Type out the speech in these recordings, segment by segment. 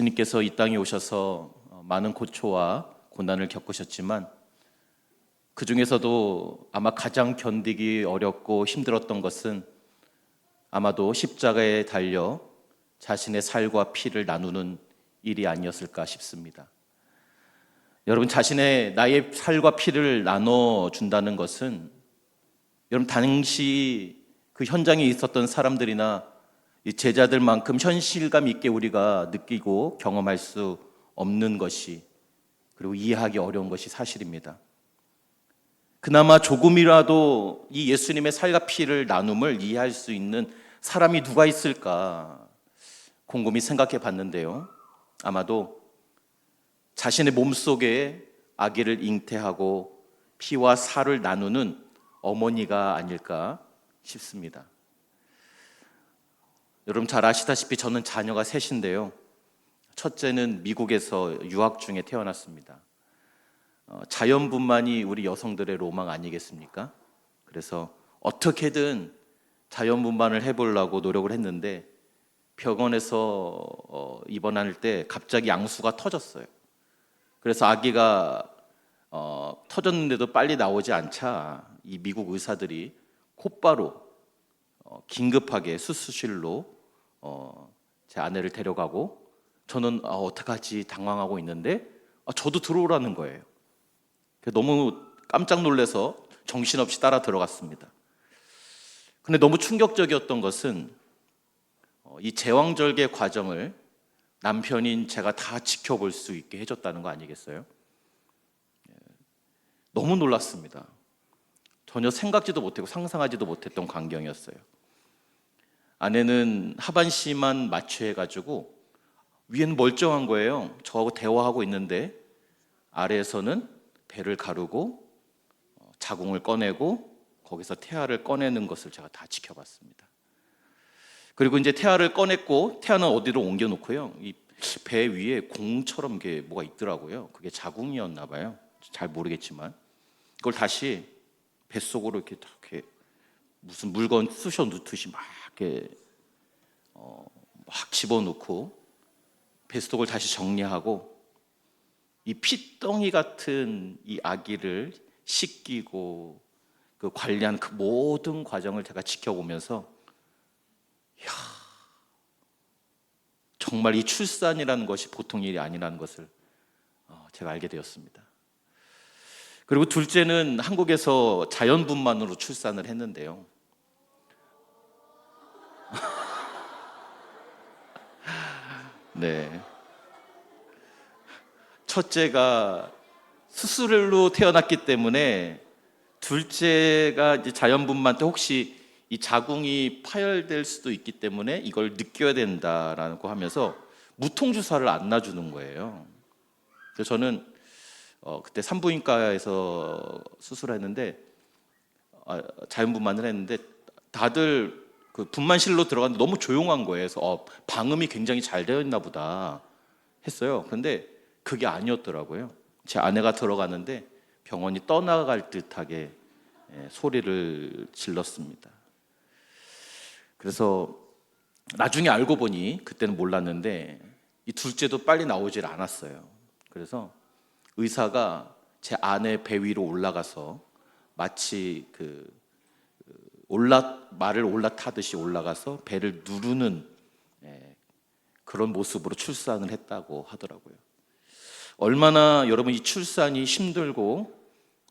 예수님께서 이 땅에 오셔서 많은 고초와 고난을 겪으셨지만 그 중에서도 아마 가장 견디기 어렵고 힘들었던 것은 아마도 십자가에 달려 자신의 살과 피를 나누는 일이 아니었을까 싶습니다. 여러분, 나의 살과 피를 나눠준다는 것은 여러분 당시 그 현장에 있었던 사람들이나 이 제자들만큼 현실감 있게 우리가 느끼고 경험할 수 없는 것이, 그리고 이해하기 어려운 것이 사실입니다. 그나마 조금이라도 이 예수님의 살과 피를 나눔을 이해할 수 있는 사람이 누가 있을까 곰곰이 생각해 봤는데요, 아마도 자신의 몸속에 아기를 잉태하고 피와 살을 나누는 어머니가 아닐까 싶습니다. 여러분 잘 아시다시피 저는 자녀가 셋인데요, 첫째는 미국에서 유학 중에 태어났습니다. 자연분만이 우리 여성들의 로망 아니겠습니까? 그래서 어떻게든 자연분만을 해보려고 노력을 했는데 병원에서 입원할 때 갑자기 양수가 터졌어요. 그래서 아기가 터졌는데도 빨리 나오지 않자 이 미국 의사들이 곧바로 긴급하게 수술실로 제 아내를 데려가고, 저는 어떡하지 당황하고 있는데 저도 들어오라는 거예요. 너무 깜짝 놀라서 정신없이 따라 들어갔습니다. 근데 너무 충격적이었던 것은 이 제왕절개 과정을 남편인 제가 다 지켜볼 수 있게 해줬다는 거 아니겠어요? 너무 놀랐습니다. 전혀 생각지도 못하고 상상하지도 못했던 광경이었어요. 아내는 하반신만 마취해가지고 위에는 멀쩡한 거예요. 저하고 대화하고 있는데 아래에서는 배를 가르고 자궁을 꺼내고 거기서 태아를 꺼내는 것을 제가 다 지켜봤습니다. 그리고 이제 태아를 꺼냈고, 태아는 어디로 옮겨놓고요, 이 배 위에 공처럼 게 뭐가 있더라고요. 그게 자궁이었나 봐요. 잘 모르겠지만 그걸 다시 뱃속으로 이렇게 무슨 물건 쑤셔 넣듯이 막 이렇게 막 집어넣고 뱃속을 다시 정리하고 이 핏덩이 같은 이 아기를 씻기고 그 관리한 그 모든 과정을 제가 지켜보면서, 이야, 정말 이 출산이라는 것이 보통 일이 아니라는 것을 제가 알게 되었습니다. 그리고 둘째는 한국에서 자연분만으로 출산을 했는데요, 네, 첫째가 수술로 태어났기 때문에 둘째가 이제 자연분만 때 혹시 이 자궁이 파열될 수도 있기 때문에 이걸 느껴야 된다라고 하면서 무통주사를 안 놔주는 거예요. 그래서 저는 그때 산부인과에서 수술했는데 자연분만을 했는데 다들 그 분만실로 들어갔는데 너무 조용한 거예요. 그래서 방음이 굉장히 잘 되어 있나 보다 했어요. 근데 그게 아니었더라고요. 제 아내가 들어갔는데 병원이 떠나갈 듯하게 소리를 질렀습니다. 그래서 나중에 알고 보니, 그때는 몰랐는데 이 둘째도 빨리 나오질 않았어요. 그래서 의사가 제 아내 배 위로 올라가서 마치 말을 올라타듯이 올라가서 배를 누르는 그런 모습으로 출산을 했다고 하더라고요. 얼마나 여러분 이 출산이 힘들고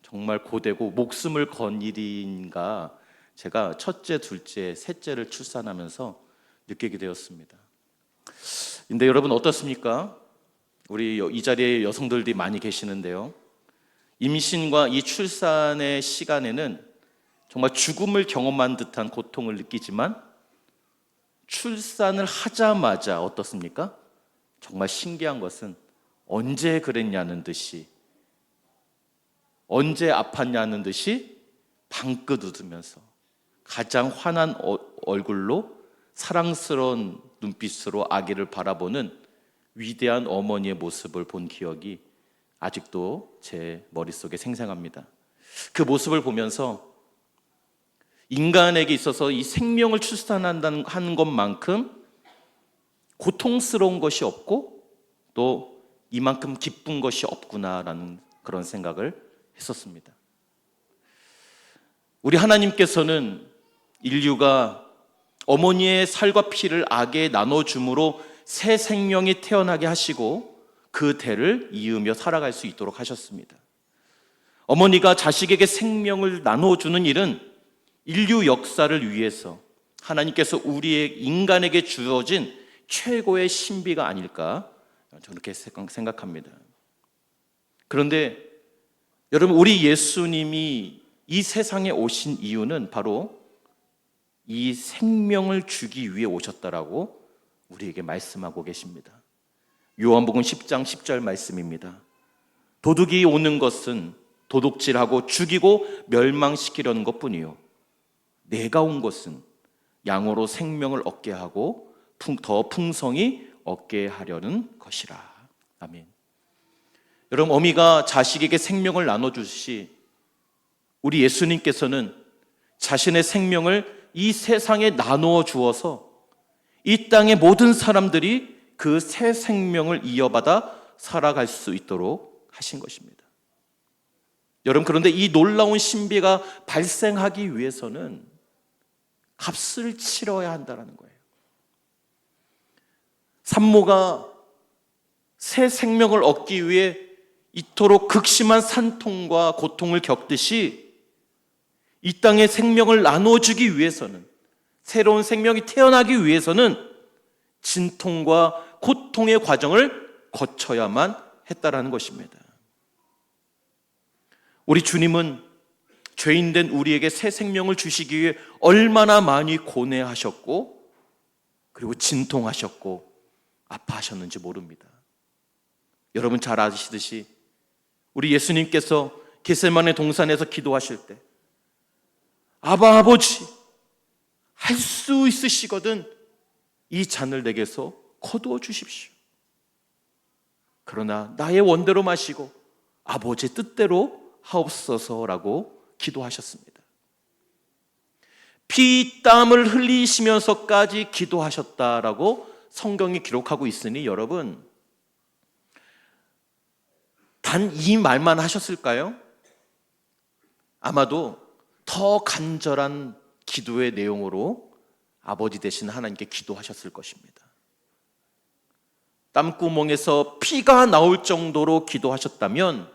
정말 고되고 목숨을 건 일인가 제가 첫째, 둘째, 셋째를 출산하면서 느끼게 되었습니다. 근데 여러분 어떻습니까? 우리 이 자리에 여성들이 많이 계시는데요, 임신과 이 출산의 시간에는 정말 죽음을 경험한 듯한 고통을 느끼지만 출산을 하자마자 어떻습니까? 정말 신기한 것은 언제 그랬냐는 듯이, 언제 아팠냐는 듯이 방긋 웃으면서 가장 환한 얼굴로 사랑스러운 눈빛으로 아기를 바라보는 위대한 어머니의 모습을 본 기억이 아직도 제 머릿속에 생생합니다. 그 모습을 보면서 인간에게 있어서 이 생명을 출산한다는 것만큼 고통스러운 것이 없고 또 이만큼 기쁜 것이 없구나라는 그런 생각을 했었습니다. 우리 하나님께서는 인류가 어머니의 살과 피를 악에 나눠줌으로 새 생명이 태어나게 하시고 그 대를 이으며 살아갈 수 있도록 하셨습니다. 어머니가 자식에게 생명을 나눠주는 일은 인류 역사를 위해서 하나님께서 우리의 인간에게 주어진 최고의 신비가 아닐까 저는 그렇게 생각합니다. 그런데 여러분, 우리 예수님이 이 세상에 오신 이유는 바로 이 생명을 주기 위해 오셨다라고 우리에게 말씀하고 계십니다. 요한복음 10장 10절 말씀입니다. 도둑이 오는 것은 도둑질하고 죽이고 멸망시키려는 것뿐이요, 내가 온 것은 양으로 생명을 얻게 하고 더 풍성히 얻게 하려는 것이라. 아멘. 여러분, 어미가 자식에게 생명을 나눠주시 우리 예수님께서는 자신의 생명을 이 세상에 나누어 주어서 이 땅의 모든 사람들이 그 새 생명을 이어받아 살아갈 수 있도록 하신 것입니다. 여러분, 그런데 이 놀라운 신비가 발생하기 위해서는 값을 치러야 한다는 거예요. 산모가 새 생명을 얻기 위해 이토록 극심한 산통과 고통을 겪듯이 이 땅의 생명을 나눠주기 위해서는, 새로운 생명이 태어나기 위해서는 진통과 고통의 과정을 거쳐야만 했다라는 것입니다. 우리 주님은 죄인된 우리에게 새 생명을 주시기 위해 얼마나 많이 고뇌하셨고 그리고 진통하셨고 아파하셨는지 모릅니다. 여러분 잘 아시듯이 우리 예수님께서 겟세마네 동산에서 기도하실 때 아버지, 할 수 있으시거든 이 잔을 내게서 거두어 주십시오. 그러나 나의 원대로 마시고 아버지의 뜻대로 하옵소서라고 기도하셨습니다. 피땀을 흘리시면서까지 기도하셨다라고 성경이 기록하고 있으니 여러분, 단 이 말만 하셨을까요? 아마도 더 간절한 기도의 내용으로 아버지 되신 하나님께 기도하셨을 것입니다. 땀구멍에서 피가 나올 정도로 기도하셨다면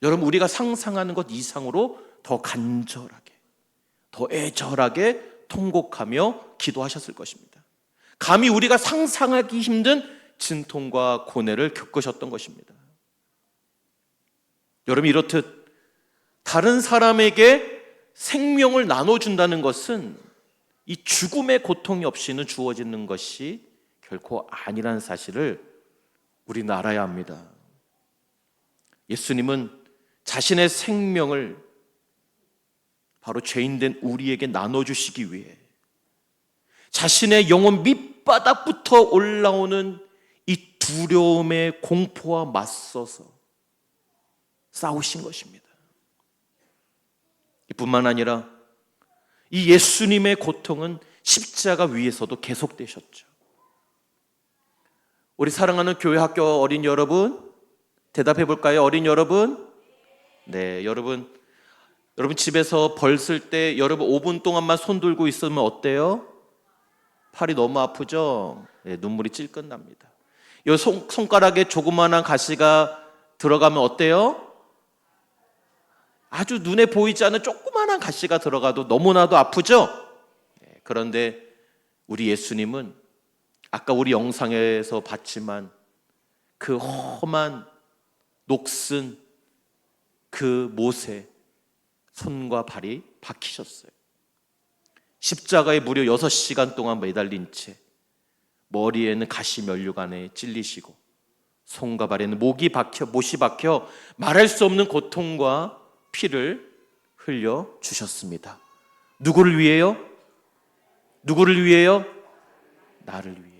여러분, 우리가 상상하는 것 이상으로 더 간절하게, 더 애절하게 통곡하며 기도하셨을 것입니다. 감히 우리가 상상하기 힘든 진통과 고뇌를 겪으셨던 것입니다. 여러분, 이렇듯 다른 사람에게 생명을 나눠준다는 것은 이 죽음의 고통이 없이는 주어지는 것이 결코 아니라는 사실을 우리는 알아야 합니다. 예수님은 자신의 생명을 바로 죄인된 우리에게 나눠주시기 위해 자신의 영혼 밑바닥부터 올라오는 이 두려움의 공포와 맞서서 싸우신 것입니다. 이뿐만 아니라 이 예수님의 고통은 십자가 위에서도 계속되셨죠. 우리 사랑하는 교회 학교 어린 여러분, 대답해 볼까요? 어린 여러분, 네, 여러분 집에서 벌 쓸 때 여러분 5분 동안만 손 들고 있으면 어때요? 팔이 너무 아프죠? 네, 눈물이 찔끔 납니다. 이 손가락에 조그마한 가시가 들어가면 어때요? 아주 눈에 보이지 않는 조그마한 가시가 들어가도 너무나도 아프죠? 네, 그런데 우리 예수님은 아까 우리 영상에서 봤지만 그 험한 녹슨 그 못에 손과 발이 박히셨어요. 십자가에 무려 6시간 동안 매달린 채 머리에는 가시 면류관에 찔리시고 손과 발에는 못이 박혀 말할 수 없는 고통과 피를 흘려 주셨습니다. 누구를 위해요? 누구를 위해요? 나를 위해.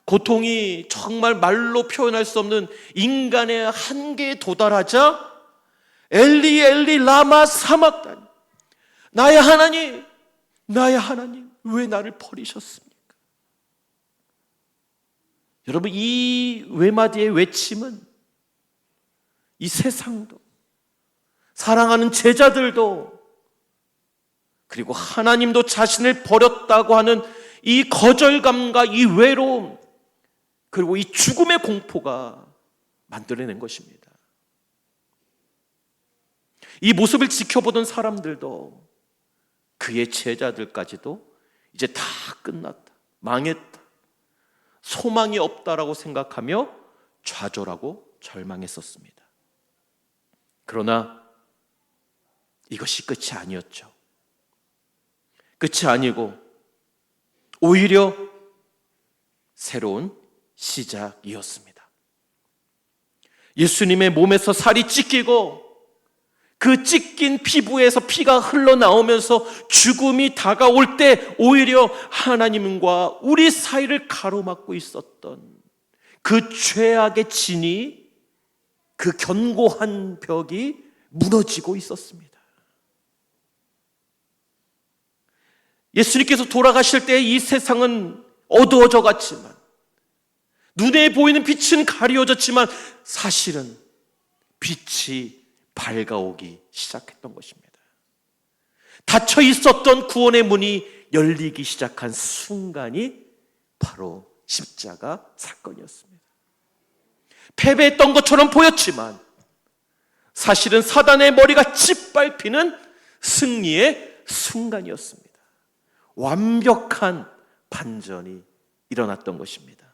고통이 정말 말로 표현할 수 없는 인간의 한계에 도달하자 엘리 엘리 라마 사막다니, 나의 하나님 왜 나를 버리셨습니까? 여러분, 이 외마디의 외침은 이 세상도, 사랑하는 제자들도, 그리고 하나님도 자신을 버렸다고 하는 이 거절감과 이 외로움, 그리고 이 죽음의 공포가 만들어낸 것입니다. 이 모습을 지켜보던 사람들도, 그의 제자들까지도 이제 다 끝났다, 망했다, 소망이 없다라고 생각하며 좌절하고 절망했었습니다. 그러나 이것이 끝이 아니었죠. 끝이 아니고 오히려 새로운 시작이었습니다. 예수님의 몸에서 살이 찢기고 그 찢긴 피부에서 피가 흘러나오면서 죽음이 다가올 때 오히려 하나님과 우리 사이를 가로막고 있었던 그 죄악의 진이, 그 견고한 벽이 무너지고 있었습니다. 예수님께서 돌아가실 때 이 세상은 어두워져 갔지만, 눈에 보이는 빛은 가려졌지만 사실은 빛이 밝아오기 시작했던 것입니다. 닫혀 있었던 구원의 문이 열리기 시작한 순간이 바로 십자가 사건이었습니다. 패배했던 것처럼 보였지만 사실은 사단의 머리가 짓밟히는 승리의 순간이었습니다. 완벽한 반전이 일어났던 것입니다.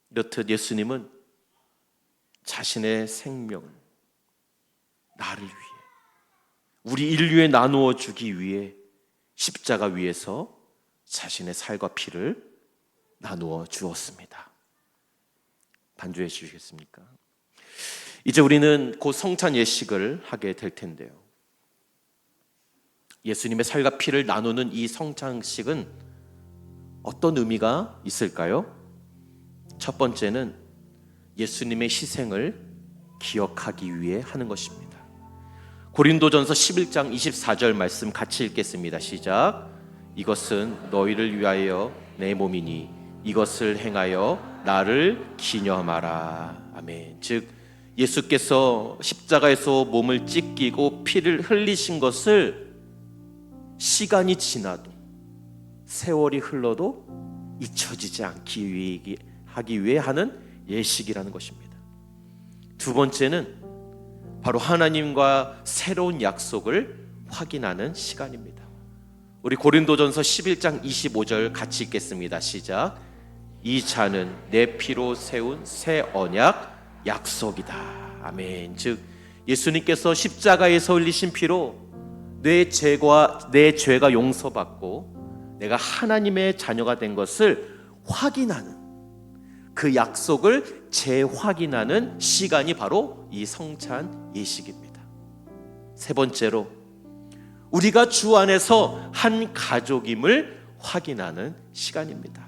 이렇듯 예수님은 자신의 생명을 나를 위해, 우리 인류에 나누어 주기 위해 십자가 위에서 자신의 살과 피를 나누어 주었습니다. 반주해 주시겠습니까? 이제 우리는 곧 성찬 예식을 하게 될 텐데요, 예수님의 살과 피를 나누는 이 성찬식은 어떤 의미가 있을까요? 첫 번째는 예수님의 희생을 기억하기 위해 하는 것입니다. 고린도전서 11장 24절 말씀 같이 읽겠습니다. 시작. 이것은 너희를 위하여 내 몸이니 이것을 행하여 나를 기념하라. 아멘. 즉 예수께서 십자가에서 몸을 찢기고 피를 흘리신 것을 시간이 지나도, 세월이 흘러도 잊혀지지 않기 하기 위해 하는 예식이라는 것입니다. 두 번째는 바로 하나님과 새로운 약속을 확인하는 시간입니다. 우리 고린도전서 11장 25절 같이 읽겠습니다. 시작. 이 잔은 내 피로 세운 새 언약 약속이다. 아멘. 즉 예수님께서 십자가에서 흘리신 피로 내 죄가 용서받고 내가 하나님의 자녀가 된 것을 확인하는, 그 약속을 재확인하는 시간이 바로 이 성찬 예식입니다. 세 번째로 우리가 주 안에서 한 가족임을 확인하는 시간입니다.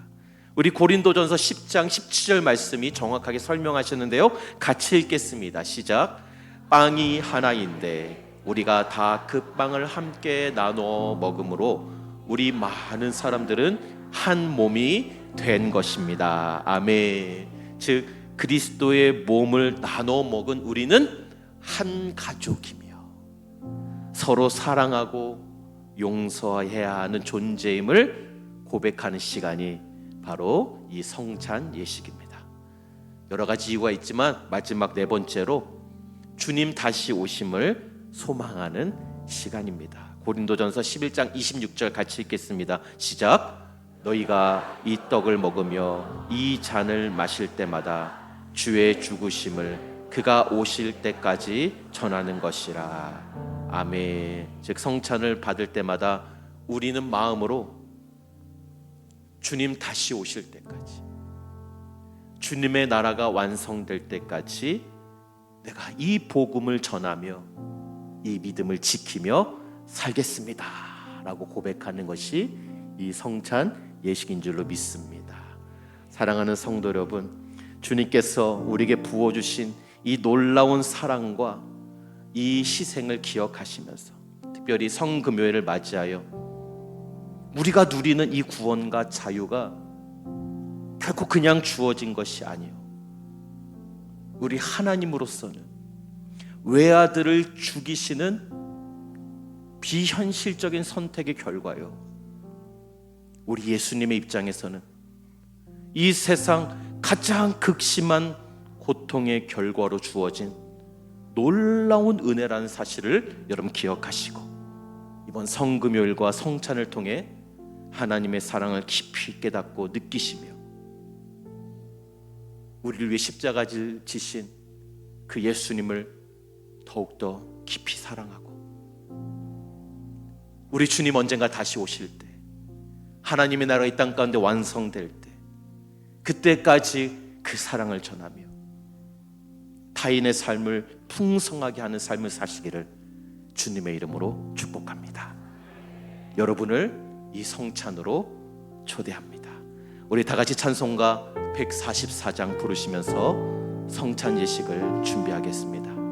우리 고린도전서 10장 17절 말씀이 정확하게 설명하시는데요, 같이 읽겠습니다. 시작. 빵이 하나인데 우리가 다 그 빵을 함께 나눠 먹음으로 우리 많은 사람들은 한 몸이 된 것입니다. 아멘. 즉 그리스도의 몸을 나눠 먹은 우리는 한 가족이며 서로 사랑하고 용서해야 하는 존재임을 고백하는 시간이 바로 이 성찬 예식입니다. 여러 가지 이유가 있지만 마지막 네 번째로 주님 다시 오심을 소망하는 시간입니다. 고린도전서 11장 26절 같이 읽겠습니다. 시작. 너희가 이 떡을 먹으며 이 잔을 마실 때마다 주의 죽으심을 그가 오실 때까지 전하는 것이라. 아멘. 즉 성찬을 받을 때마다 우리는 마음으로 주님 다시 오실 때까지, 주님의 나라가 완성될 때까지 내가 이 복음을 전하며 이 믿음을 지키며 살겠습니다 라고 고백하는 것이 이 성찬 예식인 줄로 믿습니다. 사랑하는 성도 여러분, 주님께서 우리에게 부어주신 이 놀라운 사랑과 이 희생을 기억하시면서 특별히 성금요일을 맞이하여 우리가 누리는 이 구원과 자유가 결코 그냥 주어진 것이 아니요, 우리 하나님으로서는 외아들을 죽이시는 비현실적인 선택의 결과요, 우리 예수님의 입장에서는 이 세상 가장 극심한 고통의 결과로 주어진 놀라운 은혜라는 사실을 여러분 기억하시고, 이번 성금요일과 성찬을 통해 하나님의 사랑을 깊이 깨닫고 느끼시며, 우리를 위해 십자가를 지신 그 예수님을 더욱더 깊이 사랑하고, 우리 주님 언젠가 다시 오실 때, 하나님의 나라가 이 땅 가운데 완성될 때, 그때까지 그 사랑을 전하며 타인의 삶을 풍성하게 하는 삶을 사시기를 주님의 이름으로 축복합니다. 여러분을 이 성찬으로 초대합니다. 우리 다 같이 찬송가 144장 부르시면서 성찬 예식을 준비하겠습니다.